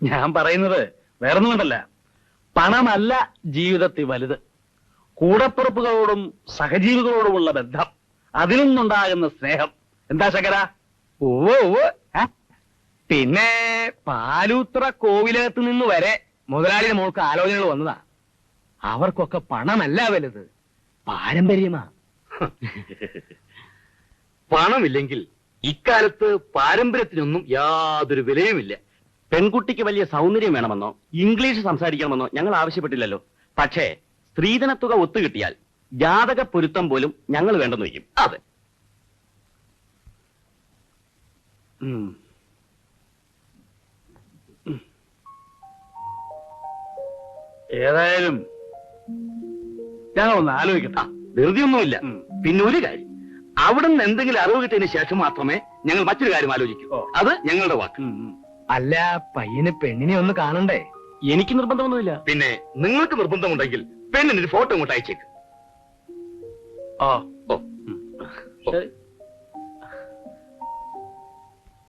ഞാൻ പറയുന്നത് വേറൊന്നും കൊണ്ടല്ല, പണമല്ല ജീവിതത്തിൽ വലുത്. കൂടപ്പിറപ്പുകളോടും സഹജീവികളോടുമുള്ള ബന്ധം, അതിൽ നിന്നുണ്ടാകുന്ന സ്നേഹം. എന്താ ശങ്കര? പിന്നെ പാലൂത്ര കോവിലകത്ത് നിന്ന് വരെ മുതലാളിയുടെ മോൾക്ക് ആലോചനകൾ വന്നതാ. അവർക്കൊക്കെ പണമല്ല വലുത്, പാരമ്പര്യമാ. പണമില്ലെങ്കിൽ ഇക്കാലത്ത് പാരമ്പര്യത്തിനൊന്നും യാതൊരു വിലയുമില്ല. പെൺകുട്ടിക്ക് വലിയ സൗന്ദര്യം വേണമെന്നോ ഇംഗ്ലീഷ് സംസാരിക്കണമെന്നോ ഞങ്ങൾ ആവശ്യപ്പെട്ടില്ലല്ലോ. പക്ഷേ സ്ത്രീധനത്തുക ഒത്തുകിട്ടിയാൽ ജാതക പൊരുത്തം പോലും ഞങ്ങൾ വേണ്ടെന്ന് വയ്ക്കും. അതെ. ഏതായാലും ഞങ്ങളൊന്ന് ആലോചിക്കട്ടെ. ധൃതിയൊന്നുമില്ല. പിന്നെ ഒരു കാര്യം, അവിടെ നിന്ന് എന്തെങ്കിലും അറിവ് കിട്ടിയതിന് ശേഷം മാത്രമേ ഞങ്ങൾ മറ്റൊരു കാര്യം ആലോചിക്കൂ. അത് ഞങ്ങളുടെ വാക്ക്. അല്ല, പയ്യന് പെണ്ണിനെ ഒന്ന് കാണണ്ടേ? എനിക്ക് നിർബന്ധമൊന്നുമില്ല. പിന്നെ നിങ്ങൾക്ക് നിർബന്ധമുണ്ടെങ്കിൽ പെണ്ണിനൊരു ഫോട്ടോ ഇങ്ങോട്ട് അയച്ചേക്ക്. ഓ ഓ ശരി.